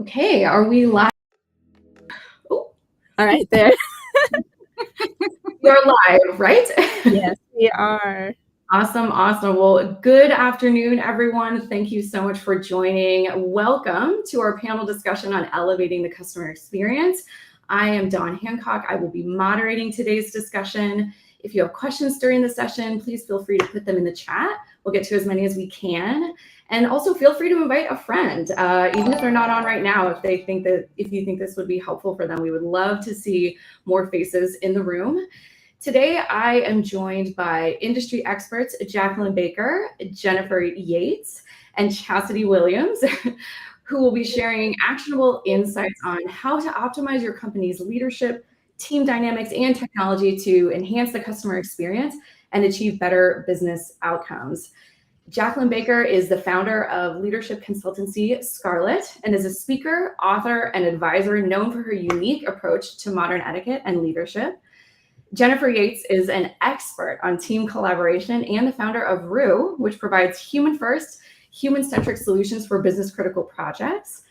Okay, are we live? Oh, All right, there. you're live, right? Yes, we are. Awesome. Well, good afternoon, everyone. Thank you so much for joining. Welcome to our panel discussion on elevating the customer experience. I am Dawn Hancock. I will be moderating today's discussion. If you have questions during the session, please feel free to put them in the chat. We'll get to as many as we can. And also feel free to invite a friend, even if they're not on right now, if you think this would be helpful for them. We would love to see more faces in the room. Today, I am joined by industry experts Jacqueline Baker, Jennifer Yates, and Chasity Williams, who will be sharing actionable insights on how to optimize your company's leadership, team dynamics, and technology to enhance the customer experience and achieve better business outcomes. Jacqueline Baker is the founder of leadership consultancy Scarlet and is a speaker, author, and advisor known for her unique approach to modern etiquette and leadership. Jennifer Yates is an expert on team collaboration and the founder of ROUX, which provides human-first, human-centric solutions for business-critical projects.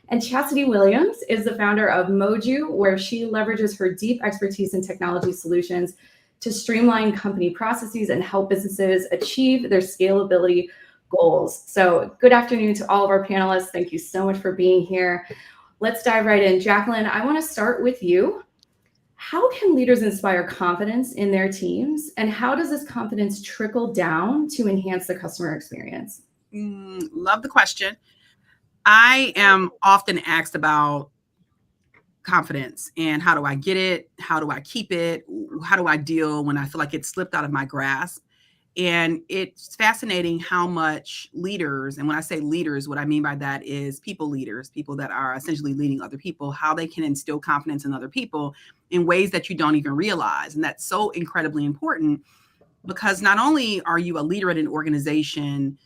And Chasity Williams is the founder of MOHJU, where she leverages her deep expertise in technology solutions to streamline company processes and help businesses achieve their scalability goals. So good afternoon to all of our panelists. Thank you so much for being here. Let's dive right in. Jacqueline, I want to start with you. How can leaders inspire confidence in their teams, and how does this confidence trickle down to enhance the customer experience? Love the question. I am often asked about confidence and how do I get it? How do I keep it? How do I deal when I feel like it slipped out of my grasp? And it's fascinating how much leaders, and when I say leaders, what I mean by that is people leaders, people that are essentially leading other people, how they can instill confidence in other people in ways that you don't even realize. And that's so incredibly important because not only are you a leader at an organization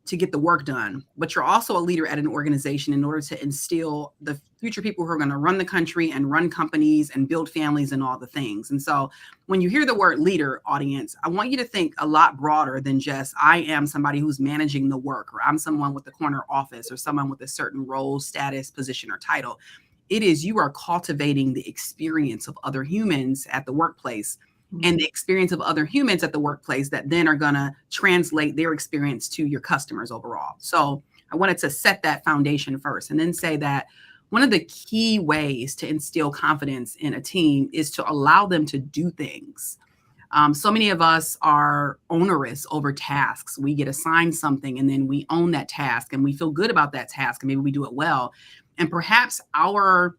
to get the work done, but you're also a leader at an organization in order to instill the future people who are going to run the country and run companies and build families and all the things. And so when you hear the word leader, audience, I want you to think a lot broader than just I am somebody who's managing the work, or I'm someone with the corner office, or someone with a certain role, status, position, or title. It is you are cultivating the experience of other humans at the workplace and the experience of other humans at the workplace that then are going to translate their experience to your customers overall. So I wanted to set that foundation first and then say that one of the key ways to instill confidence in a team is to allow them to do things. So many of us are onerous over tasks. We get assigned something and then we own that task and we feel good about that task and maybe we do it well. And perhaps our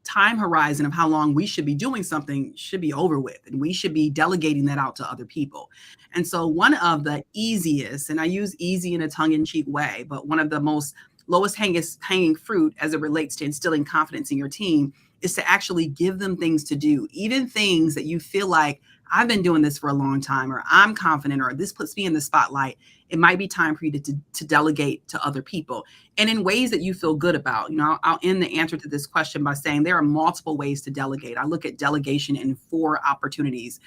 time horizon of how long we should be doing something should be over with, and we should be delegating that out to other people. And so one of the easiest, and I use easy in a tongue-in-cheek way, but one of the most lowest hanging fruit as it relates to instilling confidence in your team is to actually give them things to do, even things that you feel like I've been doing this for a long time, or I'm confident, or this puts me in the spotlight. It might be time for you to delegate to other people, and in ways that you feel good about. I'll end the answer to this question by saying there are multiple ways to delegate. I look at delegation in 4 opportunities.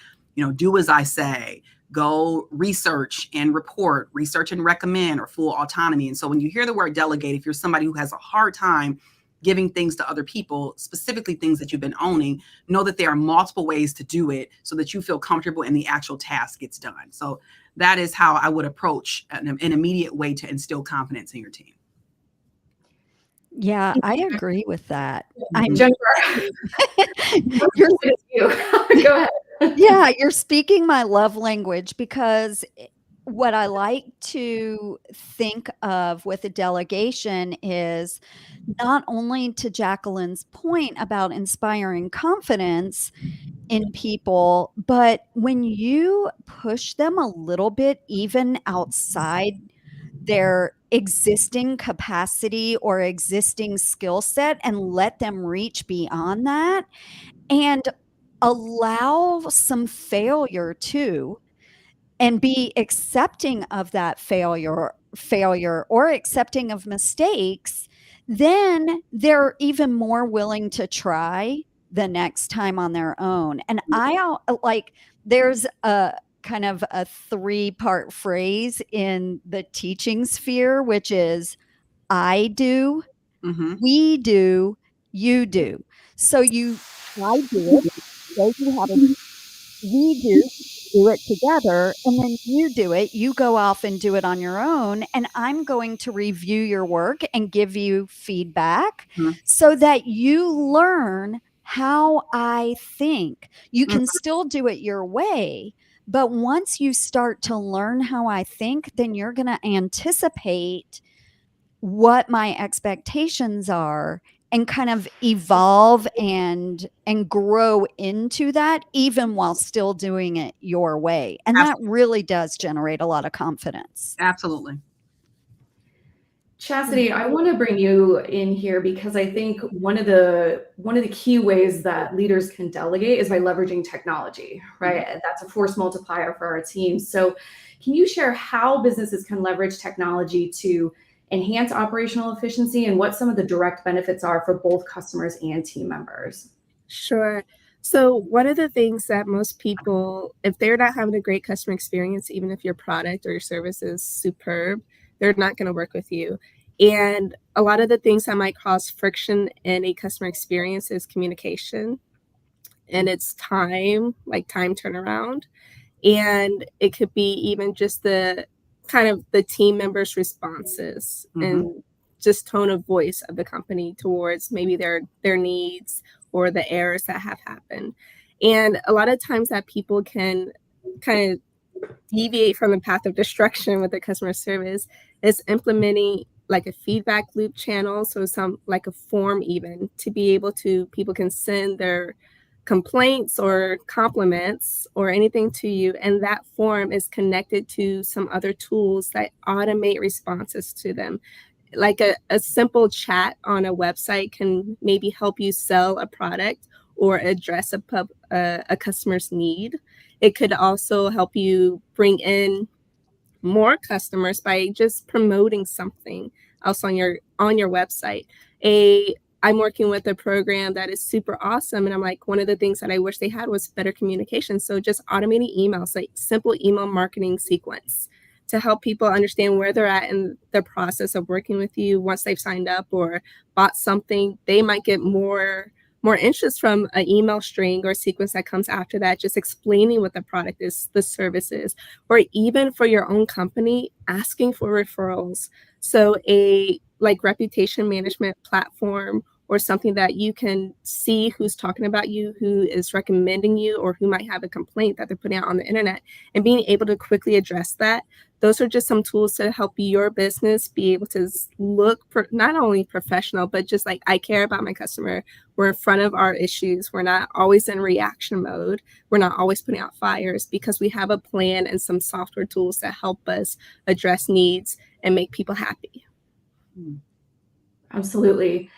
Do as I say, go research and report, research and recommend, or full autonomy. And so when you hear the word delegate, if you're somebody who has a hard time giving things to other people, specifically things that you've been owning, know that there are multiple ways to do it so that you feel comfortable and the actual task gets done. So that is how I would approach an immediate way to instill confidence in your team. Yeah, I agree with that. Jennifer, go ahead. Yeah, you're speaking my love language, because what I like to think of with a delegation is not only, to Jacqueline's point about inspiring confidence in people, but when you push them a little bit even outside their existing capacity or existing skill set and let them reach beyond that and allow some failure too, and be accepting of that failure or accepting of mistakes, then they're even more willing to try the next time on their own. And there's a kind of a 3-part phrase in the teaching sphere, which is I do, We do, you do. So I do it. Those who have a we do it together, and then you do it. You go off and do it on your own, and I'm going to review your work and give you feedback so that you learn how I think. You can still do it your way, but once you start to learn how I think, then you're going to anticipate what my expectations are and kind of evolve and grow into that, even while still doing it your way. And that really does generate a lot of confidence. Absolutely. Chasity, I want to bring you in here because I think one of the key ways that leaders can delegate is by leveraging technology, right? That's a force multiplier for our teams. So can you share how businesses can leverage technology to enhance operational efficiency and what some of the direct benefits are for both customers and team members? Sure. So one of the things that most people, if they're not having a great customer experience, even if your product or your service is superb, they're not going to work with you. And a lot of the things that might cause friction in a customer experience is communication, and it's time, like time turnaround. And it could be even just the kind of the team members' responses and just tone of voice of the company towards maybe their needs or the errors that have happened. And a lot of times that people can kind of deviate from the path of destruction with the customer service is implementing like a feedback loop channel. So some like a form even to be able to, people can send their complaints or compliments or anything to you, and that form is connected to some other tools that automate responses to them. Like a simple chat on a website can maybe help you sell a product or address a customer's need. It could also help you bring in more customers by just promoting something else on your website. I'm working with a program that is super awesome. And I'm like, one of the things that I wish they had was better communication. So just automating emails, like simple email marketing sequence to help people understand where they're at in the process of working with you. Once they've signed up or bought something, they might get more interest from an email string or sequence that comes after that, just explaining what the product is, the service is, or even for your own company, asking for referrals. So a like reputation management platform or something that you can see who's talking about you, who is recommending you, or who might have a complaint that they're putting out on the internet, and being able to quickly address that. Those are just some tools to help your business be able to look not only professional, but just like, I care about my customer. We're in front of our issues. We're not always in reaction mode. We're not always putting out fires because we have a plan and some software tools that help us address needs and make people happy. Absolutely.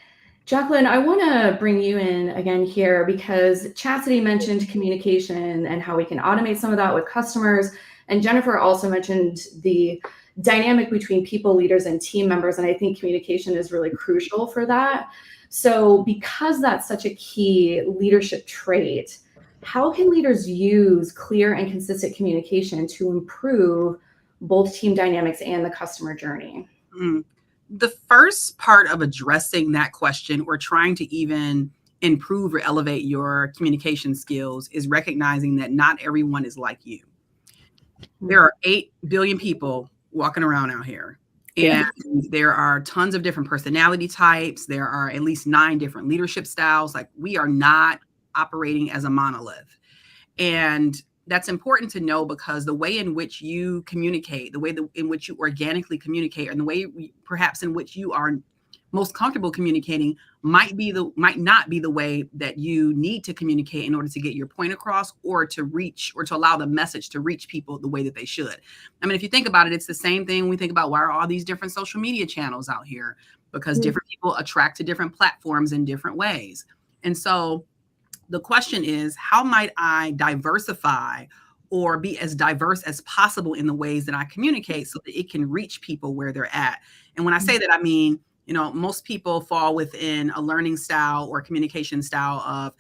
Jacqueline, I want to bring you in again here because Chasity mentioned communication and how we can automate some of that with customers. And Jennifer also mentioned the dynamic between people, leaders, and team members. And I think communication is really crucial for that. So because that's such a key leadership trait, how can leaders use clear and consistent communication to improve both team dynamics and the customer journey? The first part of addressing that question or trying to even improve or elevate your communication skills is recognizing that not everyone is like you. There are 8 billion people walking around out here, and there are tons of different personality types. There are at least 9 different leadership styles. Like, we are not operating as a monolith. And that's important to know because the way in which you communicate, the way in which you organically communicate, and the way perhaps in which you are most comfortable communicating might not be the way that you need to communicate in order to get your point across or to reach or to allow the message to reach people the way that they should. I mean, if you think about it, it's the same thing when we think about why are all these different social media channels out here? Because different people attract to different platforms in different ways. And so the question is, how might I diversify or be as diverse as possible in the ways that I communicate so that it can reach people where they're at? And when I say that, I mean, most people fall within a learning style or communication style of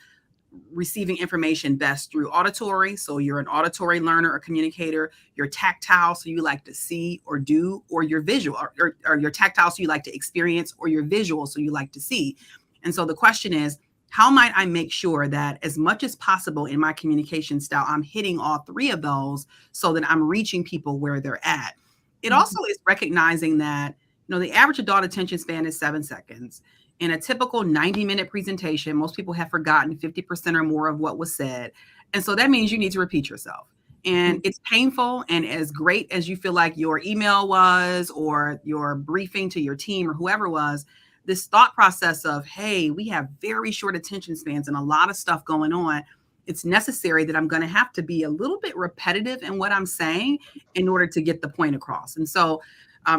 receiving information best through auditory. So you're an auditory learner or communicator. You're tactile, so you like to see or do, or you're visual, or you're tactile, so you like to experience, or you're visual, so you like to see. And so the question is, how might I make sure that as much as possible in my communication style, I'm hitting all three of those so that I'm reaching people where they're at? It also is recognizing that, the average adult attention span is 7 seconds. In a typical 90-minute presentation, most people have forgotten 50% or more of what was said. And so that means you need to repeat yourself. And it's painful. And as great as you feel like your email was, or your briefing to your team or whoever was, this thought process of, hey, we have very short attention spans and a lot of stuff going on. It's necessary that I'm going to have to be a little bit repetitive in what I'm saying in order to get the point across. And so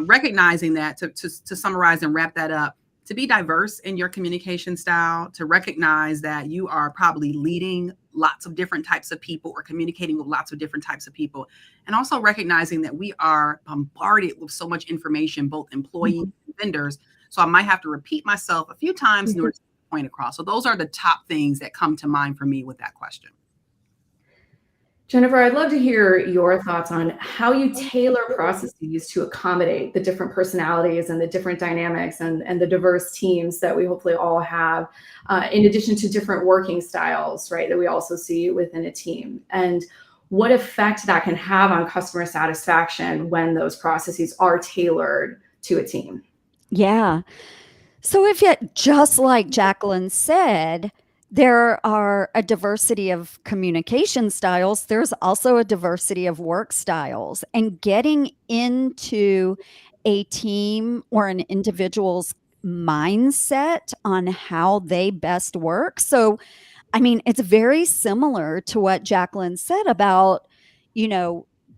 recognizing that, to summarize and wrap that up, to be diverse in your communication style, to recognize that you are probably leading lots of different types of people or communicating with lots of different types of people. And also recognizing that we are bombarded with so much information, both employees and vendors. So I might have to repeat myself a few times in order to get the point across. So those are the top things that come to mind for me with that question. Jennifer, I'd love to hear your thoughts on how you tailor processes to accommodate the different personalities and the different dynamics and the diverse teams that we hopefully all have, in addition to different working styles, right, that we also see within a team, and what effect that can have on customer satisfaction when those processes are tailored to a team. Yeah. So if it, just like Jacqueline said, there are a diversity of communication styles, there's also a diversity of work styles, and getting into a team or an individual's mindset on how they best work. So, I mean, it's very similar to what Jacqueline said about,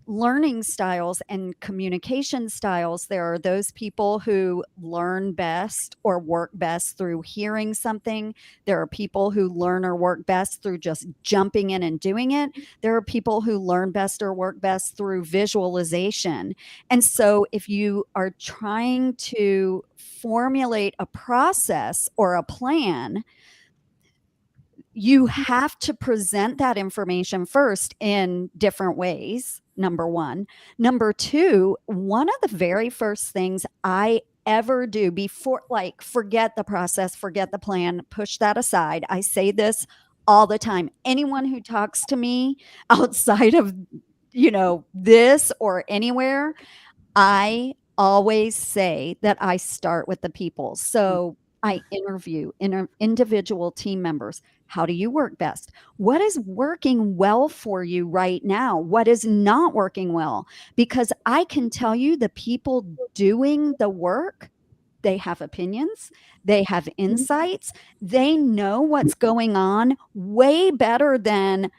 learning styles and communication styles. There are those people who learn best or work best through hearing something. There are people who learn or work best through just jumping in and doing it. There are people who learn best or work best through visualization. And so if you are trying to formulate a process or a plan, you have to present that information first in different ways, number one. Number two, one of the very first things I ever do before, forget the process, forget the plan, push that aside. I say this all the time. Anyone who talks to me outside of, this or anywhere, I always say that I start with the people. So I interview individual team members. How do you work best? What is working well for you right now? What is not working well? Because I can tell you the people doing the work, they have opinions, they have insights, they know what's going on way better than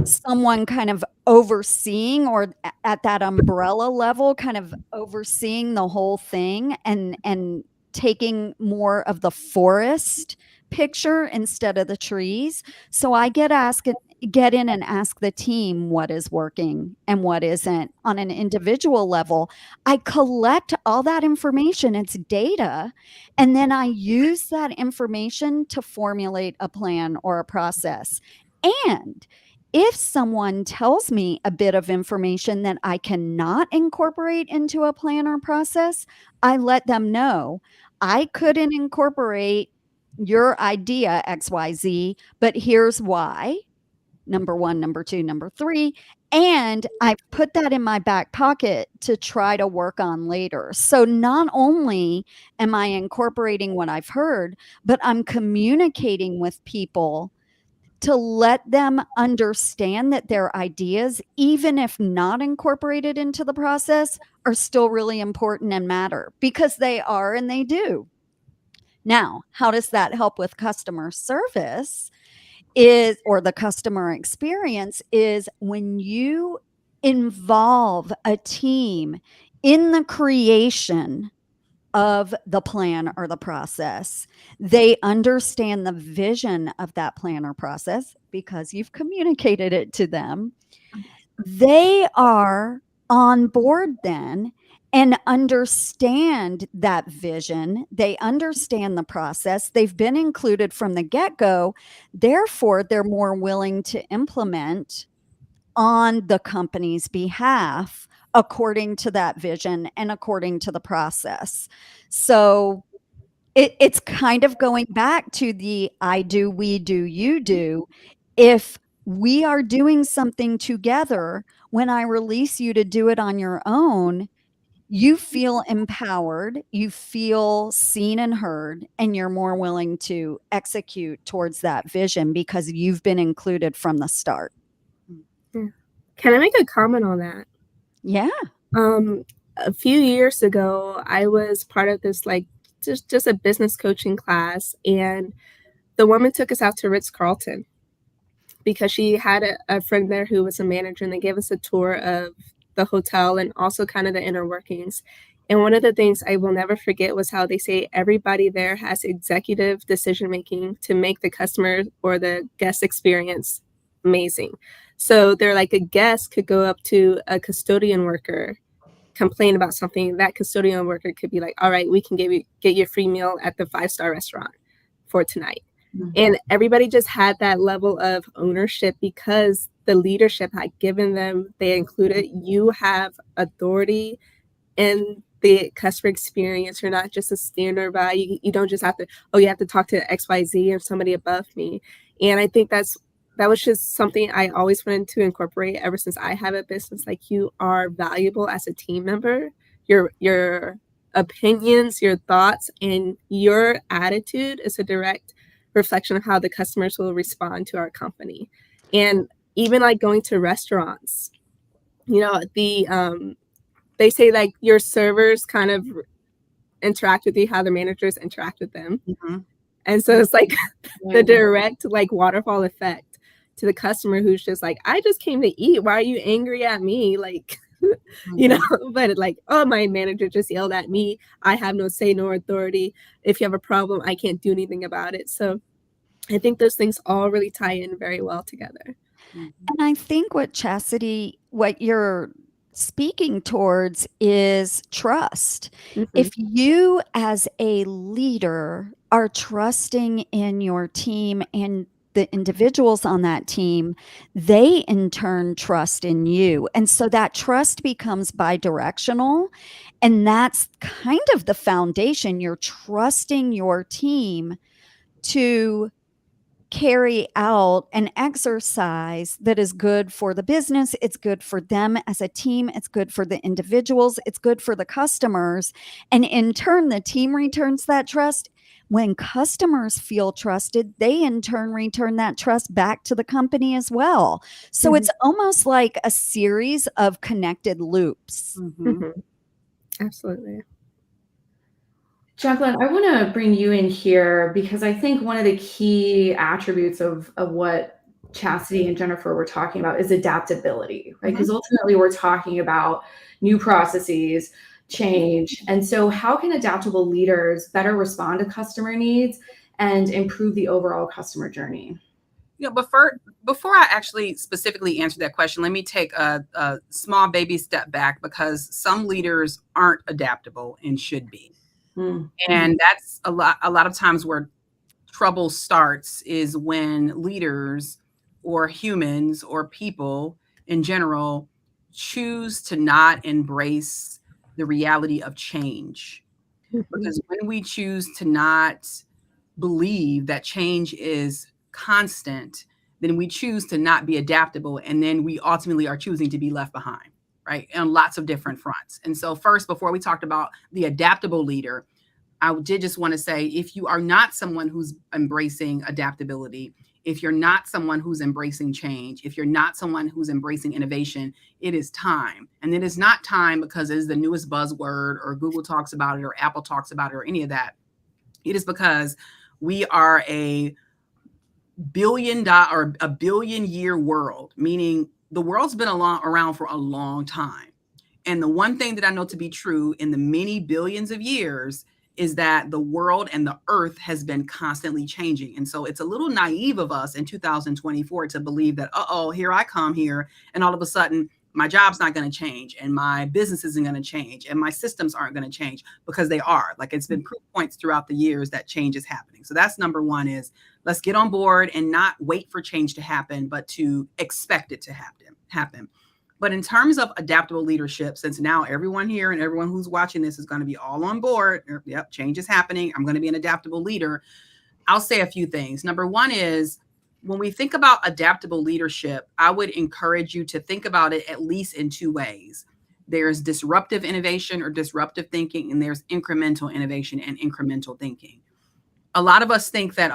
someone kind of overseeing or at that umbrella level, kind of overseeing the whole thing and taking more of the forest picture instead of the trees. So I get in and ask the team what is working and what isn't on an individual level. I collect all that information, it's data, and then I use that information to formulate a plan or a process. And if someone tells me a bit of information that I cannot incorporate into a plan or process, I let them know I couldn't incorporate your idea XYZ, but here's why. Number one, number two, number three. And I put that in my back pocket to try to work on later. So not only am I incorporating what I've heard, but I'm communicating with people to let them understand that their ideas, even if not incorporated into the process, are still really important and matter, because they are and they do. Now, how does that help with customer service or the customer experience is when you involve a team in the creation of the plan or the process. They understand the vision of that plan or process because you've communicated it to them. They are on board then, and understand that vision. They understand the process. They've been included from the get-go. Therefore, they're more willing to implement on the company's behalf according to that vision and according to the process. So it's kind of going back to the I do, we do, you do. If we are doing something together, when I release you to do it on your own, you feel empowered, you feel seen and heard, and you're more willing to execute towards that vision because you've been included from the start. Can I make a comment on that? Yeah. A few years ago, I was part of this like just a business coaching class, and the woman took us out to Ritz-Carlton because she had a friend there who was a manager, and they gave us a tour of the hotel and also kind of the inner workings. And one of the things I will never forget was how they say everybody there has executive decision making to make the customer or the guest experience amazing. So they're like, a guest could go up to a custodian worker, complain about something. That custodian worker could be like, all right, we can get you a free meal at the 5-star restaurant for tonight. Mm-hmm. And everybody just had that level of ownership because the leadership had given them, they included, you have authority in the customer experience. You're not just a standard by, you don't just have to, oh, you have to talk to XYZ or somebody above me. And I think that was just something I always wanted to incorporate ever since I have a business. Like, you are valuable as a team member. Your opinions, your thoughts, and your attitude is a direct reflection of how the customers will respond to our company. And even like going to restaurants, you know, they say like your servers kind of interact with you how the managers interact with them. Mm-hmm. And so it's like the direct like waterfall effect to the customer who's just like, I just came to eat. Why are you angry at me? Like, you know, but like, oh, my manager just yelled at me. I have no say, no authority. If you have a problem, I can't do anything about it. So I think those things all really tie in very well together. And I think what Chasity, what you're speaking towards is trust. Mm-hmm. If you as a leader are trusting in your team and the individuals on that team, they in turn trust in you. And so that trust becomes bi-directional. And that's kind of the foundation. You're trusting your team to carry out an exercise that is good for the business. It's good for them as a team. It's good for the individuals. It's good for the customers. And in turn, the team returns that trust. When customers feel trusted, they in turn return that trust back to the company as well. So it's almost like a series of connected loops. Absolutely. Jacqueline, I want to bring you in here because I think one of the key attributes of what Chasity and Jennifer were talking about is adaptability, right? Because ultimately we're talking about new processes, change. And so how can adaptable leaders better respond to customer needs and improve the overall customer journey? Yeah, but before I actually specifically answer that question, let me take a small baby step back, because some leaders aren't adaptable and should be. And that's a lot of times where trouble starts, is when leaders or humans or people in general choose to not embrace the reality of change. Because when we choose to not believe that change is constant, then we choose to not be adaptable. And then we ultimately are choosing to be left behind, right? On lots of different fronts. And so first, before we talked about the adaptable leader, I did just want to say, if you are not someone who's embracing adaptability, if you're not someone who's embracing change, if you're not someone who's embracing innovation, it is time. And it is not time because it is the newest buzzword, or Google talks about it, or Apple talks about it, or any of that. It is because we are a $1 billion year world, meaning the world's been around for a long time. And the one thing that I know to be true in the many billions of years is that the world and the earth has been constantly changing. And so it's a little naive of us in 2024 to believe that, here I come here, and all of a sudden my job's not going to change and my business isn't going to change and my systems aren't going to change, because they are. Like, it's been proof points throughout the years that change is happening. So that's number one, is let's get on board and not wait for change to happen, but to expect it to happen. But in terms of adaptable leadership, since now everyone here and everyone who's watching this is going to be all on board, yep, change is happening, I'm going to be an adaptable leader, I'll say a few things. Number one is, when we think about adaptable leadership, I would encourage you to think about it at least in two ways. There's disruptive innovation or disruptive thinking, and there's incremental innovation and incremental thinking. A lot of us think that,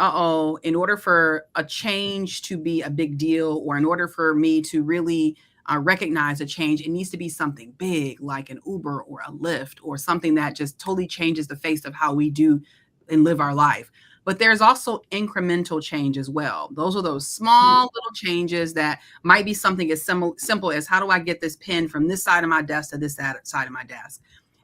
in order for a change to be a big deal, or in order for me to really recognize a change, it needs to be something big, like an Uber or a Lyft, or something that just totally changes the face of how we do and live our life. But there's also incremental change as well. Those are those small little changes that might be something as simple as, how do I get this pen from this side of my desk to this side of my desk?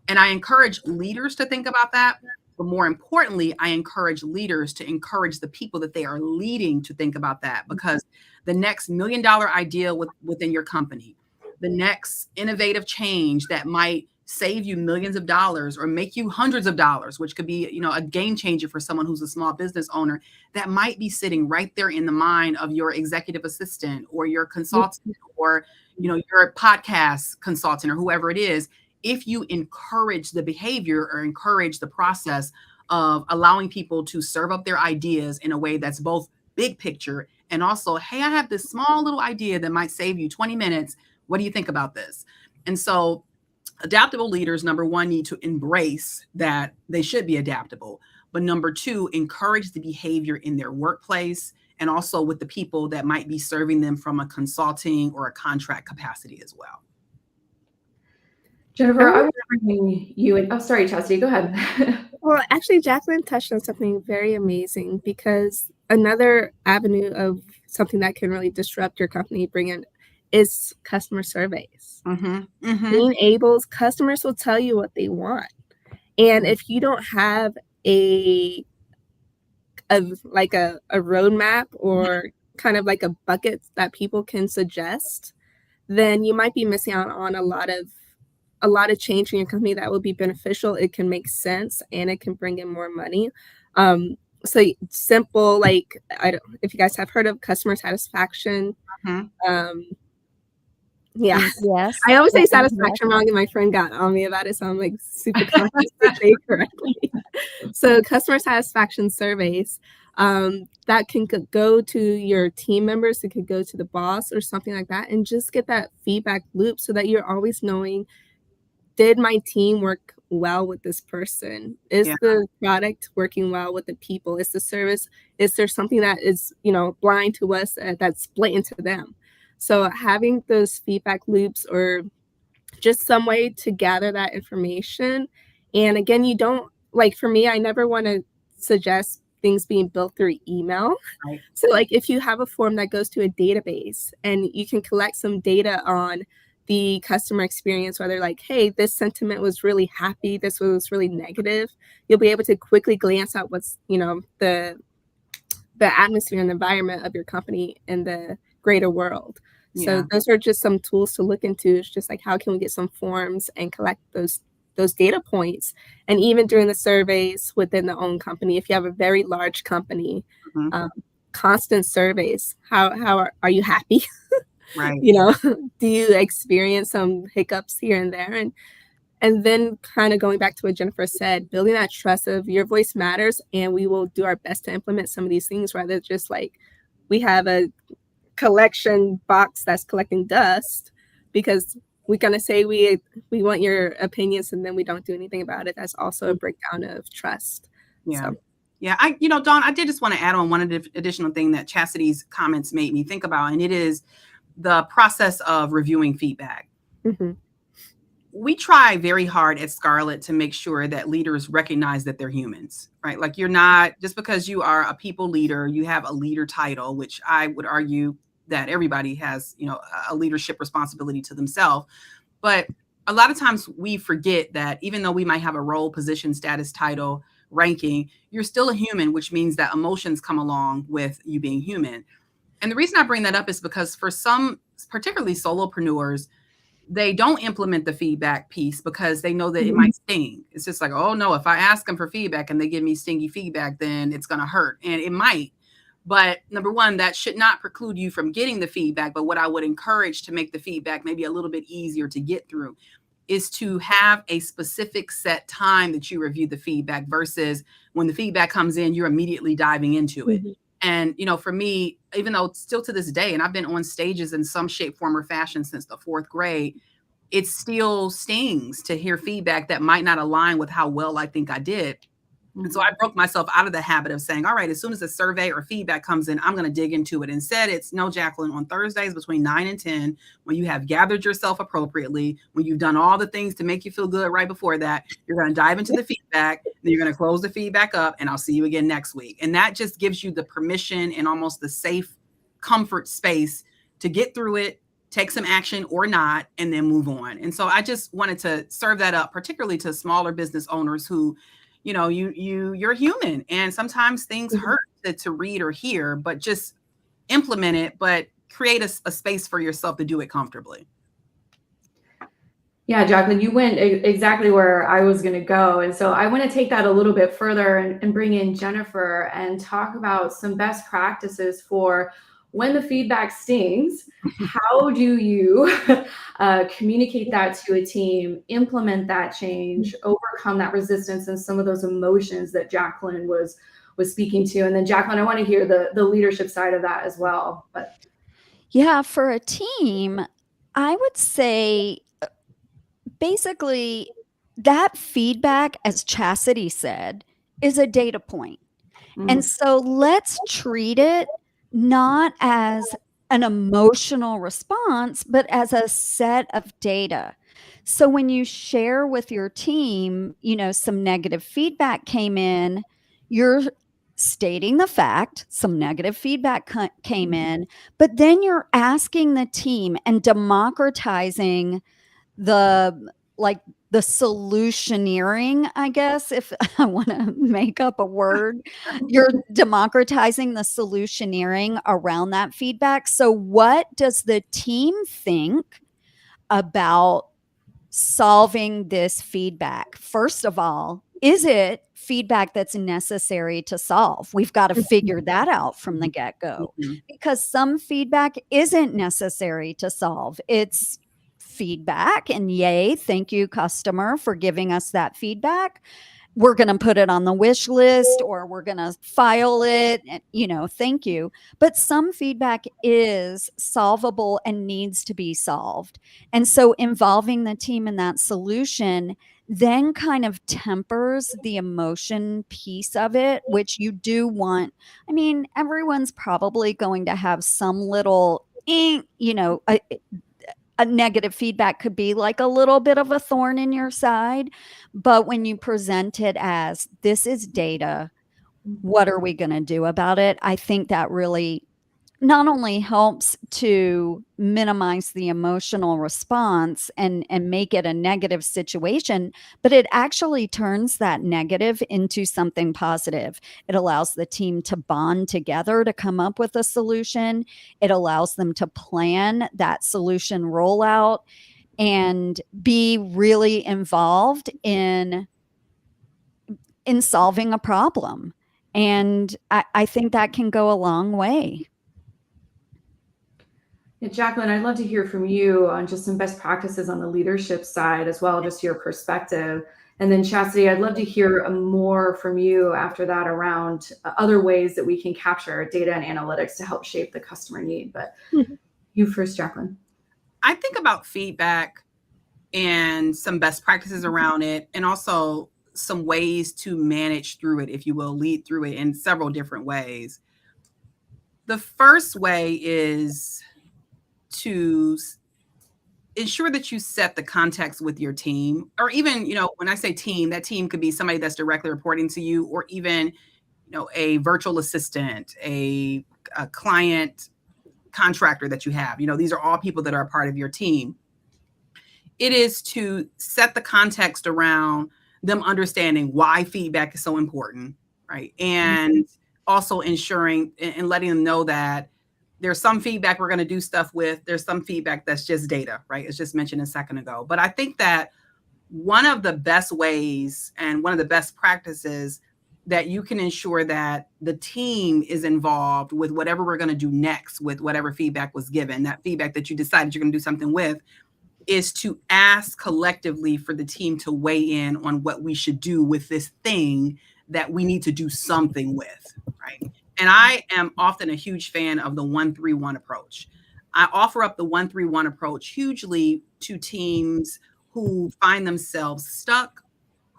And I encourage leaders to think about that. But more importantly, I encourage leaders to encourage the people that they are leading to think about that, because the next $1 million idea within your company, the next innovative change that might save you millions of dollars or make you hundreds of dollars, which could be, a game changer for someone who's a small business owner, that might be sitting right there in the mind of your executive assistant or your consultant or, your podcast consultant or whoever it is. If you encourage the behavior or encourage the process of allowing people to serve up their ideas in a way that's both big picture and also, hey, I have this small little idea that might save you 20 minutes. What do you think about this? And so adaptable leaders, number one, need to embrace that they should be adaptable. But number two, encourage the behavior in their workplace and also with the people that might be serving them from a consulting or a contract capacity as well. Jennifer, I was bringing you in. Oh, sorry, Chastity, go ahead. Well, actually, Jacqueline touched on something very amazing, because another avenue of something that can really disrupt your company, bring in, is customer surveys. Being able, customers will tell you what they want. And if you don't have a roadmap or kind of like a bucket that people can suggest, then you might be missing out on a lot of change in your company that will be beneficial. It can make sense and it can bring in more money. So simple, like, if you guys have heard of customer satisfaction. Yeah. Yes. I always say satisfaction wrong, and my friend got on me about it, so I'm like super conscious to say it correctly. So customer satisfaction surveys, that can go to your team members, it could go to the boss or something like that, and just get that feedback loop so that you're always knowing, did my team work well with this person? Is the product working well with the people? Is the service, is there something that is, blind to us that's blatant to them? So having those feedback loops, or just some way to gather that information. And again, you don't, like, for me, I never want to suggest things being built through email. Right. So like, if you have a form that goes to a database and you can collect some data on the customer experience, whether like, hey, this sentiment was really happy, this was really negative, you'll be able to quickly glance at what's, the atmosphere and the environment of your company in the greater world. So those are just some tools to look into. It's just like, how can we get some forms and collect those data points? And even during the surveys within the own company, if you have a very large company, constant surveys. How are you happy? Right. Do you experience some hiccups here and there? And then kind of going back to what Jennifer said, building that trust of your voice matters, and we will do our best to implement some of these things, rather than just like, we have a collection box that's collecting dust, because we're going to say we want your opinions and then we don't do anything about it. That's also a breakdown of trust. Yeah. I Dawn, I did just want to add on one additional thing that Chastity's comments made me think about, and it is the process of reviewing feedback. We try very hard at Scarlet to make sure that leaders recognize that they're humans, right? Like, you're not, just because you are a people leader, you have a leader title, which I would argue that everybody has, a leadership responsibility to themselves. But a lot of times we forget that even though we might have a role, position, status, title, ranking, you're still a human, which means that emotions come along with you being human. And the reason I bring that up is because for some, particularly solopreneurs, they don't implement the feedback piece because they know that it might sting. It's just like, oh no, if I ask them for feedback and they give me stingy feedback, then it's going to hurt. And it might. But number one, that should not preclude you from getting the feedback. But what I would encourage to make the feedback maybe a little bit easier to get through is to have a specific set time that you review the feedback versus when the feedback comes in, you're immediately diving into it. And, you know, for me, even though still to this day, and I've been on stages in some shape, form, or fashion since the 4th grade, it still stings to hear feedback that might not align with how well I think I did. And so I broke myself out of the habit of saying, all right, as soon as a survey or feedback comes in, I'm going to dig into it. Instead, it's no, Jacqueline, on Thursdays between 9 and 10, when you have gathered yourself appropriately, when you've done all the things to make you feel good right before that, you're going to dive into the feedback, then you're going to close the feedback up, and I'll see you again next week. And that just gives you the permission and almost the safe comfort space to get through it, take some action or not, and then move on. And so I just wanted to serve that up, particularly to smaller business owners who, you know, you're human, and sometimes things hurt to read or hear, but just implement it, but create a space for yourself to do it comfortably. Yeah, Jacqueline, you went exactly where I was going to go. And so I want to take that a little bit further and bring in Jennifer and talk about some best practices for when the feedback stings. How do you communicate that to a team, implement that change, overcome that resistance and some of those emotions that Jacqueline was speaking to? And then Jacqueline, I want to hear the leadership side of that as well. But yeah, for a team, I would say basically that feedback, as Chasity said, is a data point. And so let's treat it not as an emotional response, but as a set of data. So when you share with your team, you know, some negative feedback came in, you're stating the fact, some negative feedback came in, but then you're asking the team and democratizing the solutioneering, I guess, if I want to make up a word, you're democratizing the solutioneering around that feedback. So what does the team think about solving this feedback? First of all, is it feedback that's necessary to solve? We've got to figure that out from the get-go, because some feedback isn't necessary to solve. It's feedback, and yay, thank you, customer, for giving us that feedback. We're going to put it on the wish list, or we're going to file it, you know, thank you. But some feedback is solvable and needs to be solved. And so involving the team in that solution then kind of tempers the emotion piece of it, which you do want. I mean, everyone's probably going to have some little, you know, a negative feedback could be like a little bit of a thorn in your side. But when you present it as, this is data, what are we going to do about it? I think that really not only helps to minimize the emotional response and make it a negative situation, but it actually turns that negative into something positive. It allows the team to bond together to come up with a solution. It allows them to plan that solution rollout and be really involved in solving a problem. And I think that can go a long way. Yeah, Jacqueline, I'd love to hear from you on just some best practices on the leadership side as well, just your perspective. And then Chasity, I'd love to hear more from you after that around other ways that we can capture data and analytics to help shape the customer need. But you first, Jacqueline. I think about feedback and some best practices around it, and also some ways to manage through it, if you will, lead through it in several different ways. The first way is to ensure that you set the context with your team, or even, you know, when I say team, that team could be somebody that's directly reporting to you, or even, you know, a virtual assistant, a client contractor that you have. You know, these are all people that are a part of your team. It is to set the context around them understanding why feedback is so important, right? And also ensuring and letting them know that there's some feedback we're going to do stuff with. There's some feedback that's just data, right? It's just mentioned a second ago. But I think that one of the best ways and one of the best practices that you can ensure that the team is involved with whatever we're going to do next with whatever feedback was given, that feedback that you decided you're going to do something with, is to ask collectively for the team to weigh in on what we should do with this thing that we need to do something with, right? And I am often a huge fan of the 1-3-1 approach. I offer up the 1-3-1 approach hugely to teams who find themselves stuck,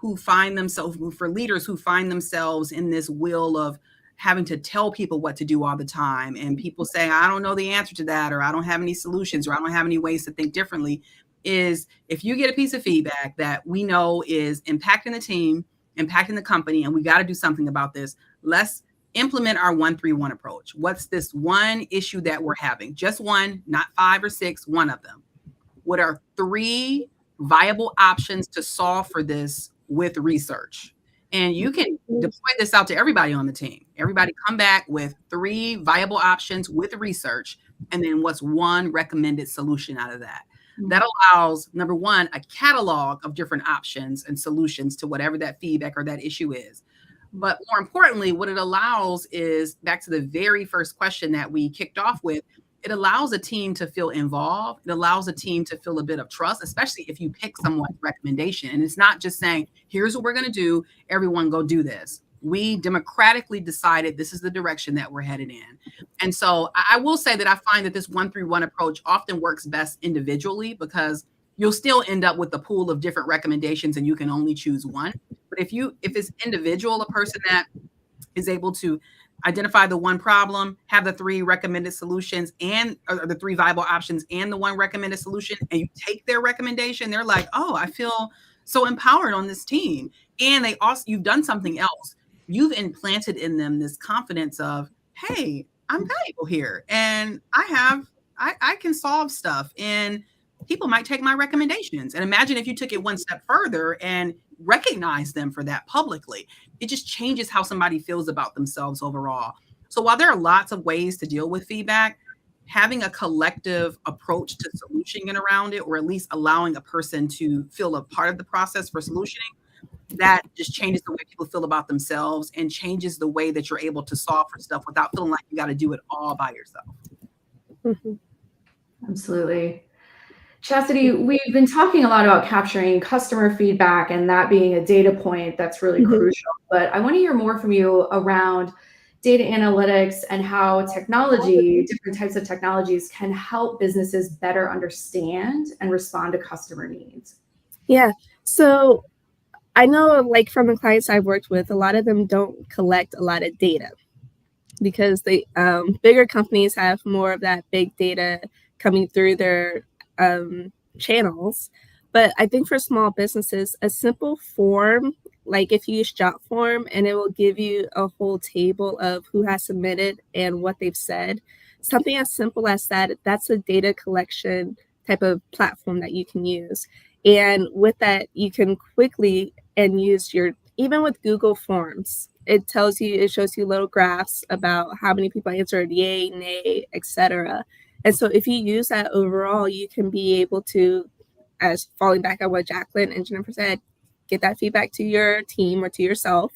for leaders who find themselves in this wheel of having to tell people what to do all the time. And people say, I don't know the answer to that, or I don't have any solutions, or I don't have any ways to think differently. Is if you get a piece of feedback that we know is impacting the team, impacting the company, and we got to do something about this, let's implement our 1-3-1 approach. What's this one issue that we're having? Just one, not 5 or 6, one of them. What are 3 viable options to solve for this with research? And you can deploy this out to everybody on the team. Everybody come back with 3 viable options with research, and then what's one recommended solution out of that. That allows, number one, a catalog of different options and solutions to whatever that feedback or that issue is. But more importantly, what it allows is, back to the very first question that we kicked off with, it allows a team to feel involved. It allows a team to feel a bit of trust, especially if you pick someone's recommendation. And it's not just saying, here's what we're going to do, everyone go do this. We democratically decided this is the direction that we're headed in. And so I will say that I find that this 1-3-1 approach often works best individually, because you'll still end up with a pool of different recommendations and you can only choose one. But if it's individual, a person that is able to identify the one problem, have the 3 recommended solutions or the 3 viable options and the one recommended solution, and you take their recommendation, they're like, oh, I feel so empowered on this team. And you've done something else. You've implanted in them this confidence of, hey, I'm valuable here, and I can solve stuff, and people might take my recommendations. And imagine if you took it one step further and recognize them for that publicly. It just changes how somebody feels about themselves overall. So while there are lots of ways to deal with feedback, having a collective approach to solutioning around it, or at least allowing a person to feel a part of the process for solutioning, that just changes the way people feel about themselves and changes the way that you're able to solve for stuff without feeling like you got to do it all by yourself. Mm-hmm. Absolutely. Chastity, we've been talking a lot about capturing customer feedback and that being a data point that's really crucial. But I want to hear more from you around data analytics and how technology, different types of technologies, can help businesses better understand and respond to customer needs. Yeah. So I know, like, from the clients I've worked with, a lot of them don't collect a lot of data because they bigger companies have more of that big data coming through their channels. But I think for small businesses, a simple form, like if you use JotForm, and it will give you a whole table of who has submitted and what they've said. Something as simple as that, that's a data collection type of platform that you can use. And with that, you can quickly use even with Google Forms, it shows you little graphs about how many people answered yay, nay, etc. And so if you use that overall, you can be able to, as falling back on what Jacqueline and Jennifer said, get that feedback to your team or to yourself,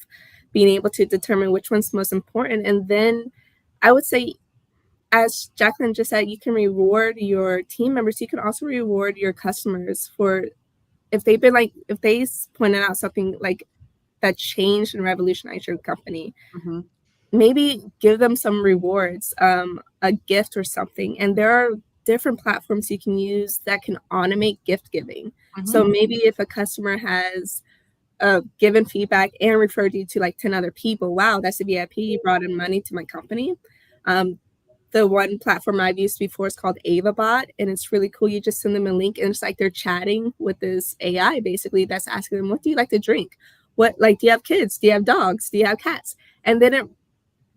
being able to determine which one's most important. And then I would say, as Jacqueline just said, you can reward your team members. You can also reward your customers for if they pointed out something like that changed and revolutionized your company. Mm-hmm. Maybe give them some rewards, a gift or something. And there are different platforms you can use that can automate gift giving. Mm-hmm. So maybe if a customer has given feedback and referred you to like 10 other people, wow, that's a VIP, you brought in money to my company. The one platform I've used before is called AvaBot, and it's really cool. You just send them a link, and it's like they're chatting with this AI basically that's asking them, what do you like to drink? Do you have kids? Do you have dogs? Do you have cats? And then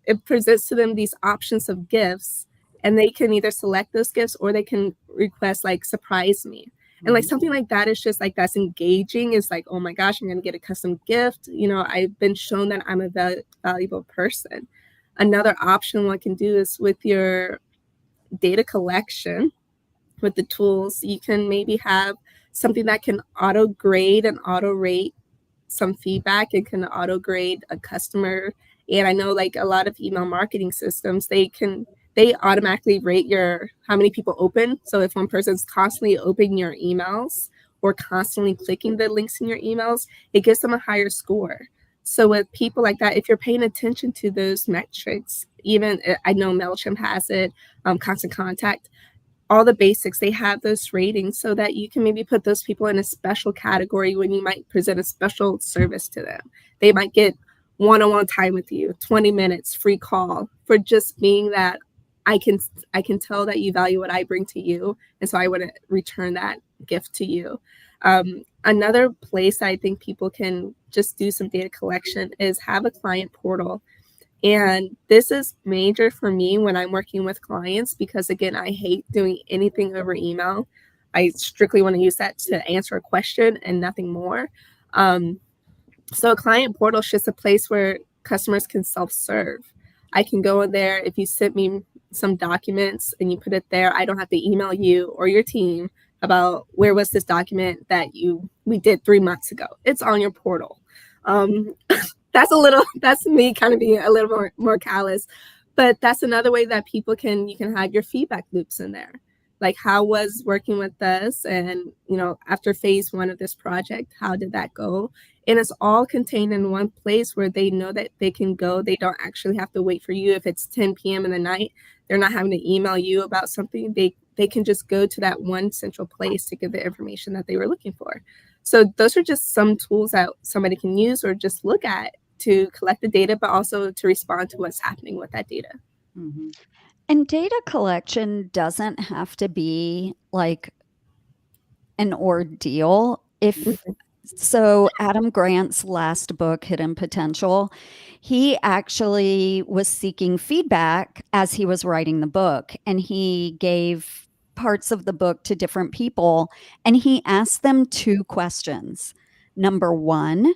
it presents to them these options of gifts, and they can either select those gifts or they can request like surprise me. And like something like that is just like, that's engaging. It's like, oh my gosh, I'm going to get a custom gift. I've been shown that I'm a valuable person. Another option one can do is with your data collection with the tools. You can maybe have something that can auto grade and auto rate some feedback. It can auto grade a customer. And I know like a lot of email marketing systems, they automatically rate how many people open. So if one person's constantly opening your emails or constantly clicking the links in your emails, it gives them a higher score. So with people like that, if you're paying attention to those metrics, even I know MailChimp has it, Constant Contact, all the basics, they have those ratings so that you can maybe put those people in a special category when you might present a special service to them. They might get one-on-one time with you, 20 minutes, free call, for just being that I can tell that you value what I bring to you. And so I want to return that gift to you. Another place I think people can just do some data collection is have a client portal. And this is major for me when I'm working with clients because, again, I hate doing anything over email. I strictly want to use that to answer a question and nothing more. So a client portal is just a place where customers can self-serve. I can go in there. If you sent me some documents and you put it there, I don't have to email you or your team about where was this document that we did 3 months ago. It's on your portal. That's me kind of being a little more callous, but that's another way that you can have your feedback loops in there. Like, how was working with us? And, after phase 1 of this project, how did that go? And it's all contained in one place where they know that they can go. They don't actually have to wait for you. If it's 10 p.m. in the night, they're not having to email you about something. They can just go to that one central place to get the information that they were looking for. So those are just some tools that somebody can use or just look at to collect the data, but also to respond to what's happening with that data. Mm-hmm. And data collection doesn't have to be like an ordeal. So Adam Grant's last book, Hidden Potential, he actually was seeking feedback as he was writing the book, and he gave parts of the book to different people, and he asked them 2 questions. Number 1,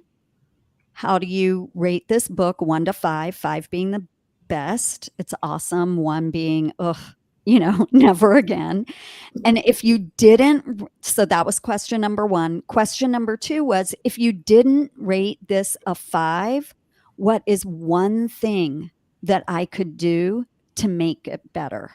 how do you rate this book 1 to 5, 5 being the best, it's awesome, 1 being, never again. And if you didn't, so that was question number 1. Question number 2 was, if you didn't rate this a 5, what is one thing that I could do to make it better?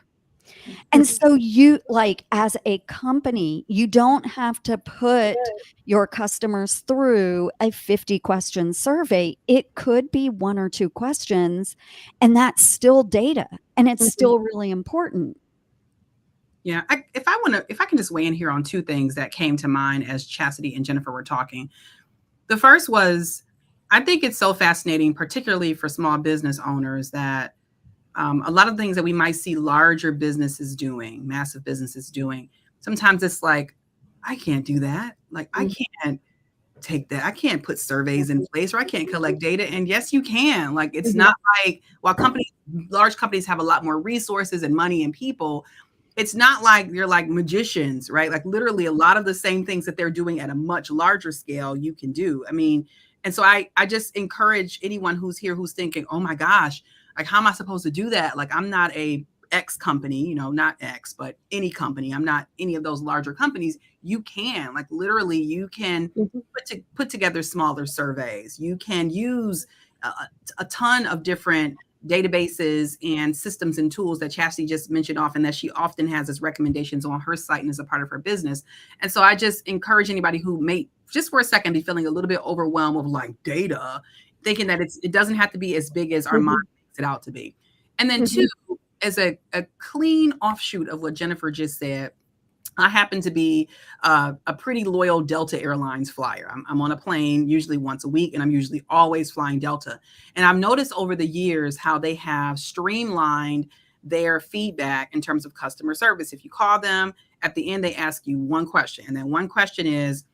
And so you, like, as a company, you don't have to put your customers through a 50-question survey. It could be 1 or 2 questions, and that's still data, and it's still really important. Yeah, if I can just weigh in here on 2 things that came to mind as Chasity and Jennifer were talking. The first was, I think it's so fascinating, particularly for small business owners, that a lot of things that we might see larger businesses doing, massive businesses doing, sometimes it's like, I can't do that. Like, I can't take that. I can't put surveys in place, or I can't collect data. And yes, you can. Like, it's not like, while large companies have a lot more resources and money and people, it's not like you're like magicians, right? Like, literally a lot of the same things that they're doing at a much larger scale, you can do. I mean, and so I just encourage anyone who's here who's thinking, oh my gosh, like, how am I supposed to do that? Like, I'm not a X company, not X, but any company. I'm not any of those larger companies. You can, like, literally, you can put together smaller surveys. You can use a ton of different databases and systems and tools that Chasity just mentioned often, that she often has as recommendations on her site and as a part of her business. And so I just encourage anybody who may just for a second be feeling a little bit overwhelmed with like data, thinking that it doesn't have to be as big as our mind makes it out to be. And then 2, as a clean offshoot of what Jennifer just said, I happen to be a pretty loyal Delta Airlines flyer. I'm on a plane usually once a week, and I'm usually always flying Delta. And I've noticed over the years how they have streamlined their feedback in terms of customer service. If you call them, at the end, they ask you 1 question. And then 1 question is,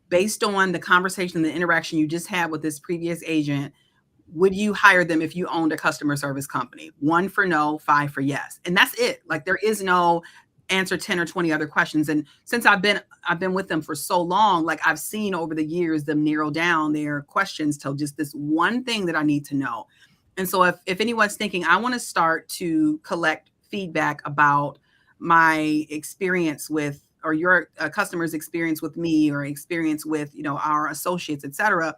based on the conversation, the interaction you just had with this previous agent, would you hire them if you owned a customer service company? 1 for no, 5 for yes. And that's it. Like, there is no answer 10 or 20 other questions. And since I've been with them for so long, like, I've seen over the years them narrow down their questions to just this 1 thing that I need to know. And so if anyone's thinking, I want to start to collect feedback about my experience with, or your customer's experience with me, or experience with, our associates, et cetera,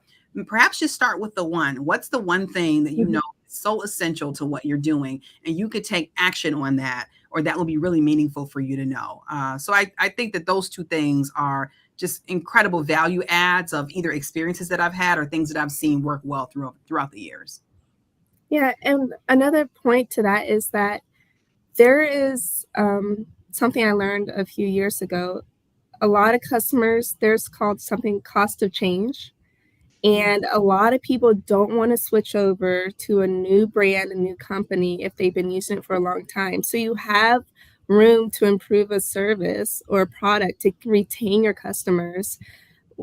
perhaps just start with the one. What's the one thing that you know is so essential to what you're doing, and you could take action on that, or that will be really meaningful for you to know. So I think that those two things are just incredible value adds of either experiences that I've had or things that I've seen work well throughout the years. Yeah, and another point to that is that there is something I learned a few years ago. A lot of customers, there's called something cost of change. And a lot of people don't want to switch over to a new brand, a new company, if they've been using it for a long time. So you have room to improve a service or a product to retain your customers,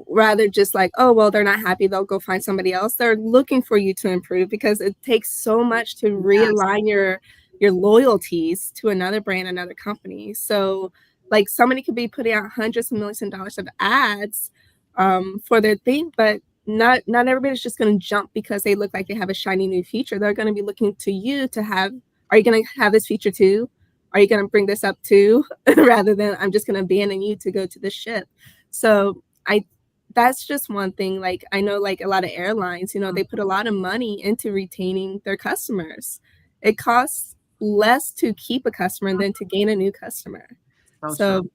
rather just like, oh, well, they're not happy, they'll go find somebody else. They're looking for you to improve, because it takes so much to realign your loyalties to another brand, another company. So like somebody could be putting out hundreds of millions of dollars of ads for their thing, but not everybody's just going to jump because they look like they have a shiny new feature. They're going to be looking to you to have, are you going to have this feature too? Are you going to bring this up too? Rather than I'm just going to abandon you to go to the ship. So that's just one thing. Like I know like a lot of airlines, they put a lot of money into retaining their customers. It costs less to keep a customer than to gain a new customer. So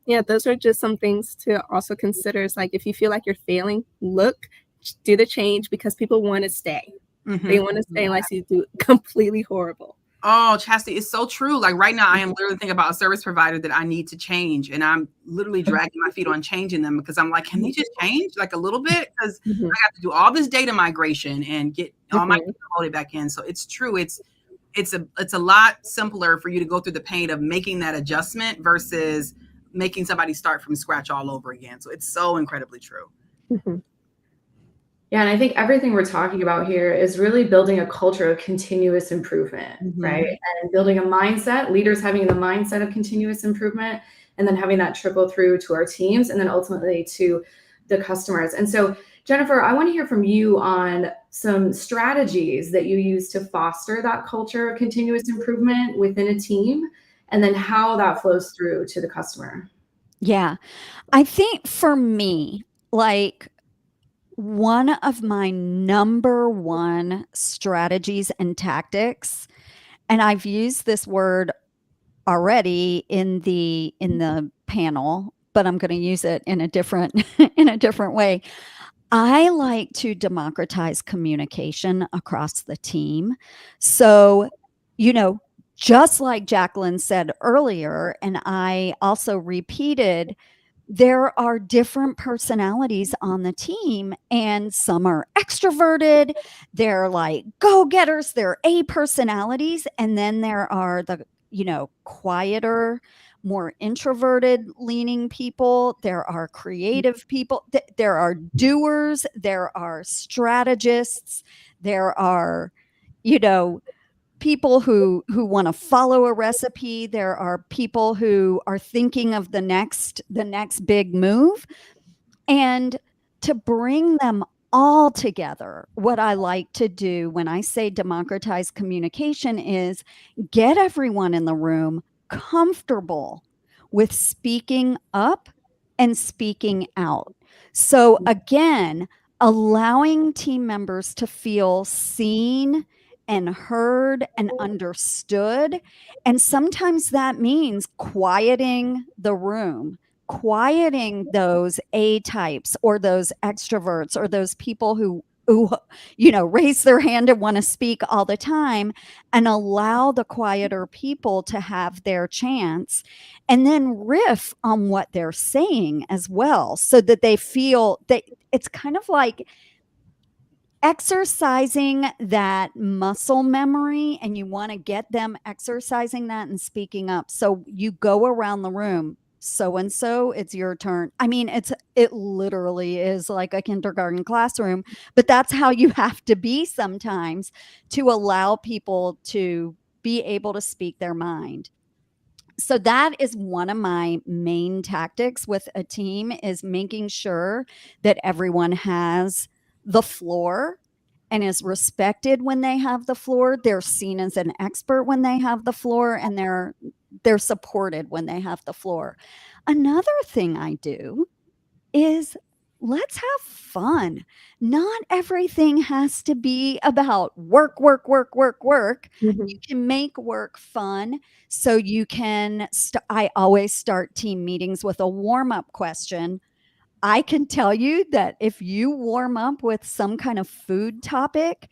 yeah, those are just some things to also consider. It's like, if you feel like you're failing, do the change, because people want to stay. They want to stay unless you do completely horrible. Oh, Chastity, it's so true. Like right now, I am literally thinking about a service provider that I need to change, and I'm literally dragging my feet on changing them, because I'm like, can they just change like a little bit? Because I have to do all this data migration and get all my data loaded back in. So it's true. It's a lot simpler for you to go through the pain of making that adjustment versus making somebody start from scratch all over again. So it's so incredibly true. Yeah, and I think everything we're talking about here is really building a culture of continuous improvement, right? And building a mindset, leaders having the mindset of continuous improvement, and then having that trickle through to our teams, and then ultimately to the customers. And so, Jennifer, I want to hear from you on some strategies that you use to foster that culture of continuous improvement within a team, and then how that flows through to the customer. Yeah, I think for me, like, one of my number one strategies and tactics, and I've used this word already in the panel, but I'm going to use it in a different way. I like to democratize communication across the team. So, just like Jacqueline said earlier, and I also repeated, there are different personalities on the team, and some are extroverted. They're like go-getters. They're A personalities. And then there are the, quieter, more introverted leaning people. There are creative people. There are doers. There are strategists. There are, people who want to follow a recipe. There are people who are thinking of the next big move, and to bring them all together. What I like to do when I say democratize communication is get everyone in the room comfortable with speaking up and speaking out. So again, allowing team members to feel seen and heard and understood. And sometimes that means quieting the room, quieting those A types or those extroverts or those people who raise their hand and want to speak all the time, and allow the quieter people to have their chance, and then riff on what they're saying as well, so that they feel that it's kind of like exercising that muscle memory, and you want to get them exercising that and speaking up. So you go around the room, so and so, it's your turn. I mean, it literally is like a kindergarten classroom, but that's how you have to be sometimes to allow people to be able to speak their mind. So that is one of my main tactics with a team, is making sure that everyone has the floor and is respected when they have the floor. They're seen as an expert when they have the floor, and they're supported when they have the floor. Another thing I do is let's have fun. Not everything has to be about work, work, work, work, work. Mhm. You can make work fun. So you can, I always start team meetings with a warm-up question. I can tell you that if you warm up with some kind of food topic,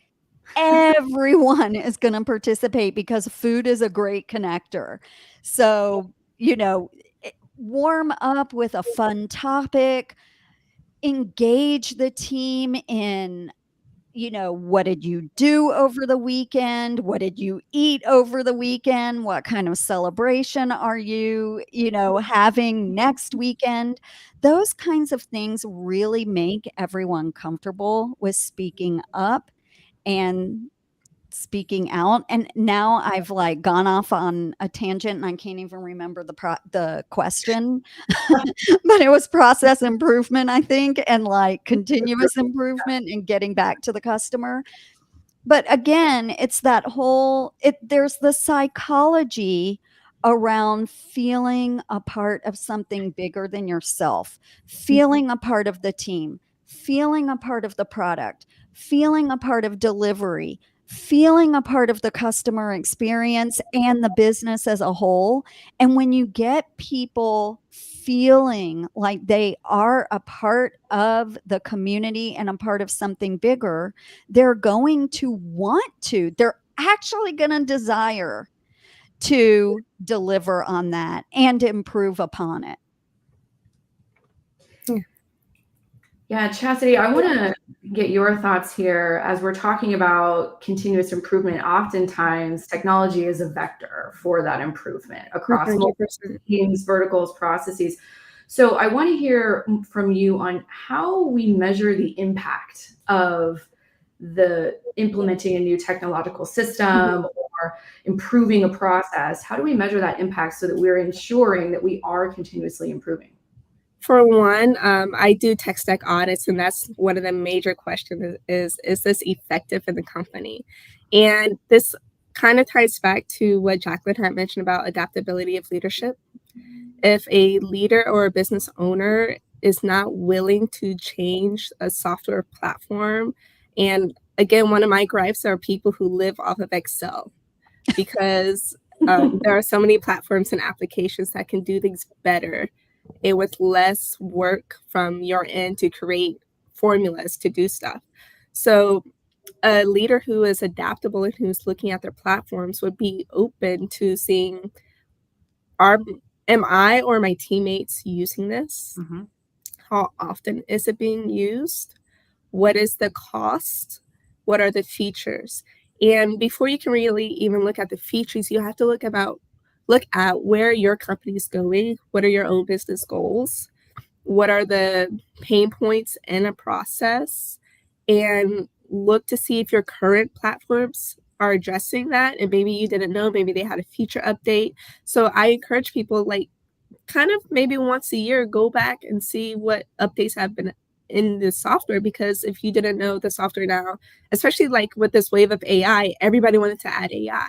everyone is going to participate because food is a great connector. So, warm up with a fun topic, engage the team in, what did you do over the weekend? What did you eat over the weekend? What kind of celebration are you, having next weekend? Those kinds of things really make everyone comfortable with speaking up and speaking out. And now I've like gone off on a tangent and I can't even remember the question, but it was process improvement, I think, and like continuous improvement and getting back to the customer. But again, it's that whole, there's the psychology around feeling a part of something bigger than yourself, feeling a part of the team, feeling a part of the product, feeling a part of delivery, feeling a part of the customer experience and the business as a whole. And when you get people feeling like they are a part of the community and a part of something bigger, they're going to they're actually going to desire to deliver on that and improve upon it. Yeah, Chastity, I want to get your thoughts here as we're talking about continuous improvement. Oftentimes, technology is a vector for that improvement across 100%. multiple teams, verticals, processes. So I want to hear from you on how we measure the impact of the implementing a new technological system or improving a process. How do we measure that impact so that we're ensuring that we are continuously improving? For one, I do tech stack audits, and that's one of the major questions is this effective in the company? And this kind of ties back to what Jacqueline had mentioned about adaptability of leadership. If a leader or a business owner is not willing to change a software platform, and again, one of my gripes are people who live off of Excel because there are so many platforms and applications that can do things better and with less work from your end to create formulas to do stuff. So a leader who is adaptable and who's looking at their platforms would be open to seeing, am I or my teammates using this? Mhm. How often is it being used? What is the cost? What are the features? And before you can really even look at the features, you have to look at where your company is going. What are your own business goals? What are the pain points in a process? And look to see if your current platforms are addressing that. And maybe you didn't know, maybe they had a feature update. So I encourage people, like, kind of maybe once a year, go back and see what updates have been in the software, because if you didn't know the software now, especially like with this wave of AI, everybody wanted to add AI,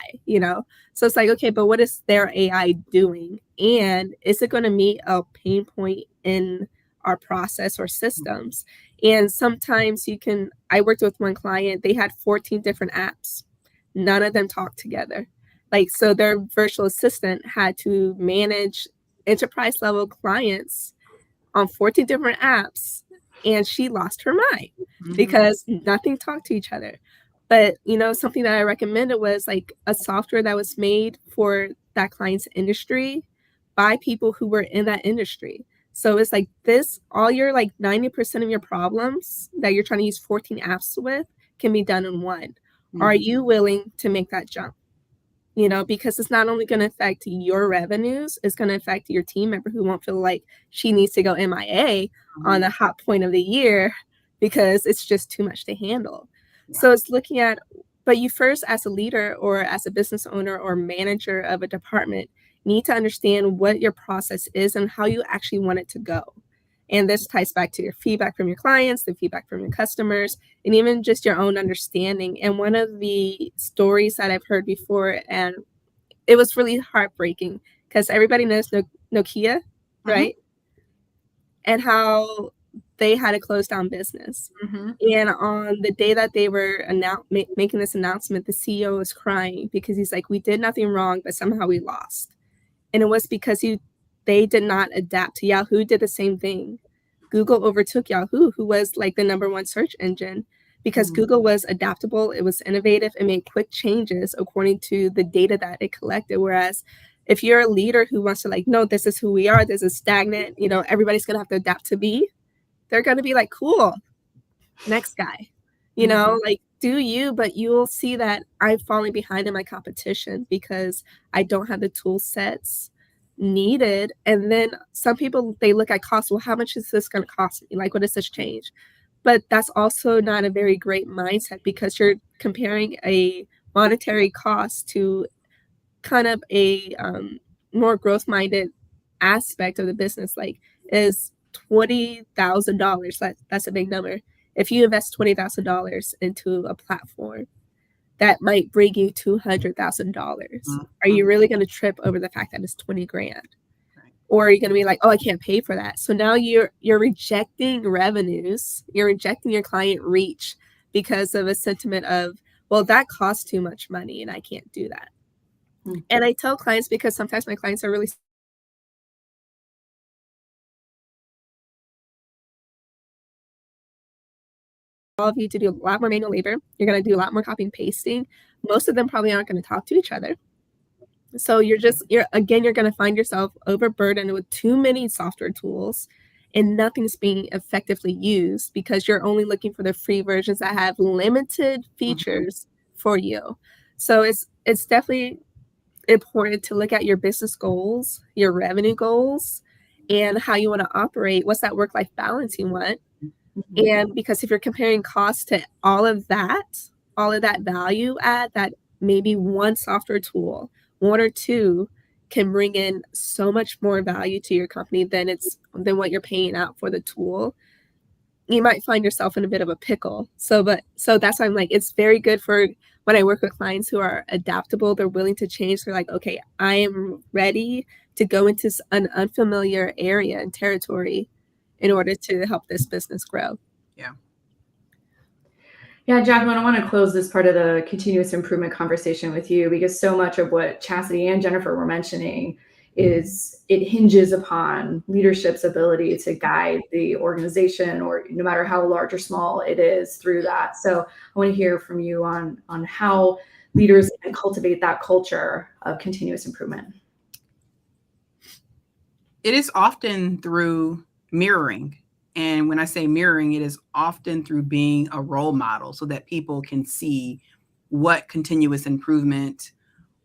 So it's like, okay, but what is their AI doing? And is it going to meet a pain point in our process or systems? And sometimes I worked with one client, they had 14 different apps. None of them talked together. So their virtual assistant had to manage enterprise level clients on 14 different apps, and she lost her mind because nothing talked to each other. But something that I recommended was like a software that was made for that client's industry by people who were in that industry. So it's like this, all your 90% of your problems that you're trying to use 14 apps with can be done in one. Are you willing to make that jump? Because it's not only going to affect your revenues, it's going to affect your team member who won't feel like she needs to go MIA on the hot point of the year because it's just too much to handle. Yeah. So it's looking at, but you first, as a leader or as a business owner or manager of a department, need to understand what your process is and how you actually want it to go. And this ties back to your feedback from your clients, the feedback from your customers, and even just your own understanding. And one of the stories that I've heard before, and it was really heartbreaking because everybody knows Nokia, right? And how they had a closed down business. And on the day that they were making this announcement, the CEO was crying because he's like, we did nothing wrong, but somehow we lost. And it was because they did not adapt to Yahoo. Did the same thing. Google overtook Yahoo, who was like the #1 search engine, because Google was adaptable, it was innovative, and made quick changes according to the data that it collected. Whereas if you're a leader who wants to like, no, this is who we are, this is stagnant, you know, everybody's gonna have to adapt to me, they're gonna be like, cool, next guy, you know, like do you, but you'll see that I'm falling behind in my competition because I don't have the tool sets needed. And then some people, they look at cost. Well, how much is this going to cost me? Like, what does this change? But that's also not a very great mindset because you're comparing a monetary cost to kind of a more growth-minded aspect of the business. Like, is $20,000, that's a big number. If you invest $20,000 into a platform, that might bring you $200,000. Are you really going to trip over the fact that it's 20 grand? Or are you going to be like, oh, I can't pay for that? So now you're rejecting revenues, you're rejecting your client reach because of a sentiment of, well, that costs too much money and I can't do that. And I tell clients, because sometimes my clients are really all of you to do a lot more manual labor. You're going to do a lot more copy and pasting. Most of them probably aren't going to talk to each other. So you're going to find yourself overburdened with too many software tools and nothing's being effectively used because you're only looking for the free versions that have limited features for you. So it's definitely important to look at your business goals, your revenue goals, and how you want to operate. What's that work-life balance you want? And because if you're comparing costs to all of that value add, that maybe one software tool, one or two, can bring in so much more value to your company than what you're paying out for the tool, you might find yourself in a bit of a pickle. So that's why I'm like, it's very good for when I work with clients who are adaptable, they're willing to change. They're like, okay, I am ready to go into an unfamiliar area and territory in order to help this business grow. Yeah, Jacqueline, I want to close this part of the continuous improvement conversation with you because so much of what Chasity and Jennifer were mentioning is it hinges upon leadership's ability to guide the organization, or no matter how large or small it is, through that. So I want to hear from you on how leaders can cultivate that culture of continuous improvement. It is often through mirroring. And when I say mirroring, it is often through being a role model so that people can see what continuous improvement,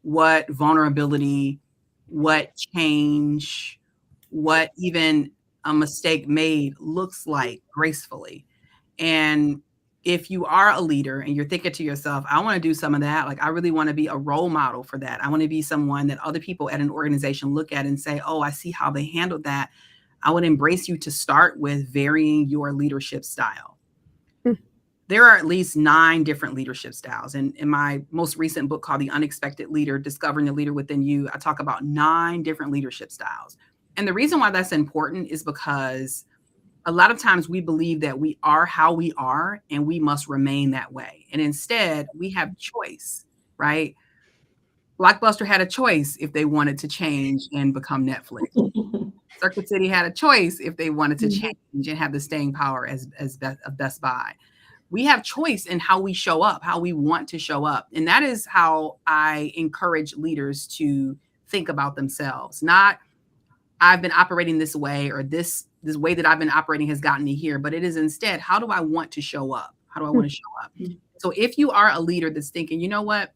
what vulnerability, what change, what even a mistake made looks like gracefully. And if you are a leader and you're thinking to yourself, I want to do some of that, like I really want to be a role model for that. I want to be someone that other people at an organization look at and say, oh, I see how they handled that. I would embrace you to start with varying your leadership style. There are at least 9 different leadership styles. And in my most recent book called The Unexpected Leader, Discovering the Leader Within You, I talk about 9 different leadership styles. And the reason why that's important is because a lot of times we believe that we are how we are and we must remain that way. And instead we have choice, right? Blockbuster had a choice if they wanted to change and become Netflix. Circuit City had a choice if they wanted to change and have the staying power as Best Buy. We have choice in how we show up, how we want to show up. And that is how I encourage leaders to think about themselves. Not, I've been operating this way, or this way that I've been operating has gotten me here, but it is instead, how do I want to show up? How do I want to show up? So if you are a leader that's thinking, you know what,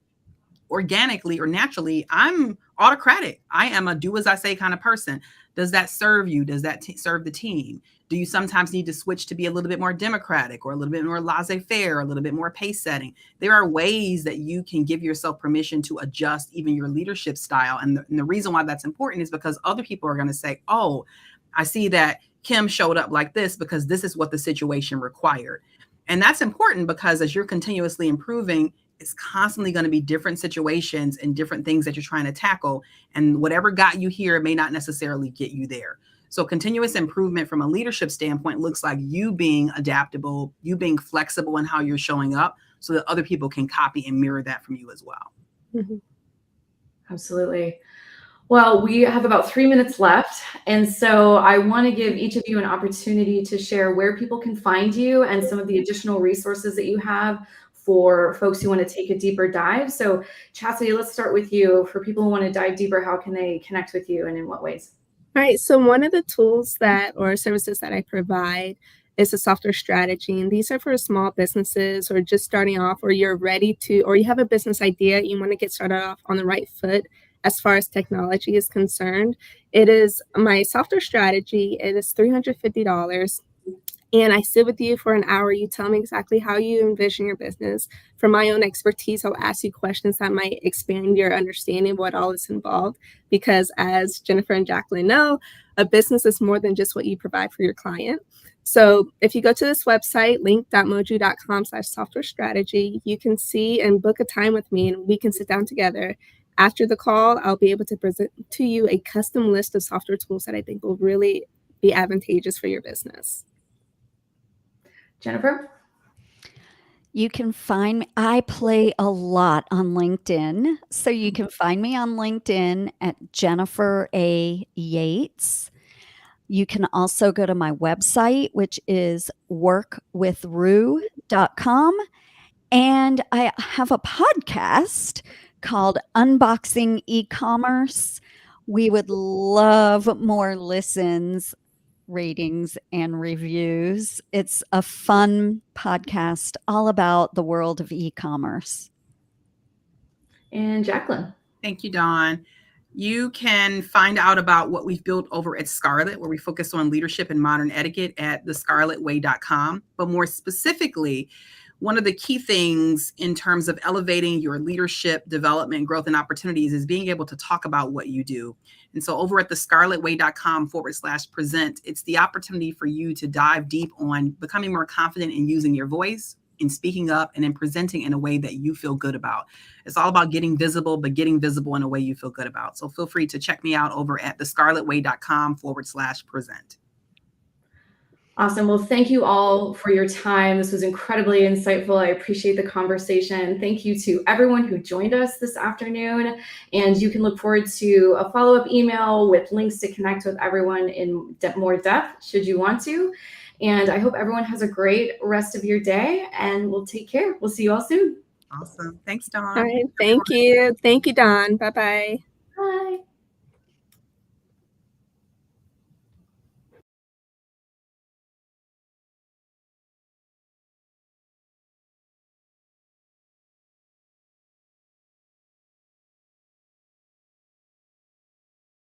organically or naturally, I'm autocratic. I am a do as I say kind of person. Does that serve you? Does that serve the team? Do you sometimes need to switch to be a little bit more democratic or a little bit more laissez-faire, a little bit more pace setting? There are ways that you can give yourself permission to adjust even your leadership style. And the reason why that's important is because other people are going to say, oh, I see that Kim showed up like this because this is what the situation required. And that's important because as you're continuously improving, it's constantly going to be different situations and different things that you're trying to tackle. And whatever got you here may not necessarily get you there. So continuous improvement from a leadership standpoint looks like you being adaptable, you being flexible in how you're showing up so that other people can copy and mirror that from you as well. Mm-hmm. Absolutely. Well, we have about 3 minutes left. And so I want to give each of you an opportunity to share where people can find you and some of the additional resources that you have for folks who want to take a deeper dive. So Chasity, let's start with you. For people who want to dive deeper, how can they connect with you and in what ways? All right. So one of the tools or services that I provide is a software strategy. And these are for small businesses or just starting off, or you're ready to, or you have a business idea, you want to get started off on the right foot as far as technology is concerned. It is my software strategy. It is $350. And I sit with you for an hour. You tell me exactly how you envision your business. From my own expertise, I'll ask you questions that might expand your understanding of what all is involved. Because as Jennifer and Jacqueline know, a business is more than just what you provide for your client. So if you go to this website, link.MOHJU.com/software strategy, you can see and book a time with me and we can sit down together. After the call, I'll be able to present to you a custom list of software tools that I think will really be advantageous for your business. Jennifer? You can find me. I play a lot on LinkedIn. So you can find me on LinkedIn at Jennifer A. Yates. You can also go to my website, which is workwithrou.com. And I have a podcast called Unboxing E-commerce. We would love more listens, ratings, and reviews. It's a fun podcast all about the world of e-commerce. And Jacqueline? Thank you, Dawn. You can find out about what we've built over at Scarlet, where we focus on leadership and modern etiquette, at thescarletway.com. But more specifically, one of the key things in terms of elevating your leadership, development, growth, and opportunities is being able to talk about what you do. And so over at thescarletway.com/present, it's the opportunity for you to dive deep on becoming more confident in using your voice, in speaking up, and in presenting in a way that you feel good about. It's all about getting visible, but getting visible in a way you feel good about. So feel free to check me out over at thescarletway.com/present. Awesome. Well, thank you all for your time. This was incredibly insightful. I appreciate the conversation. Thank you to everyone who joined us this afternoon. And you can look forward to a follow-up email with links to connect with everyone in more depth, should you want to. And I hope everyone has a great rest of your day, and we'll take care. We'll see you all soon. Awesome. Thanks, Dawn. All right. Thank you. Thank you, Dawn. Bye-bye. Bye.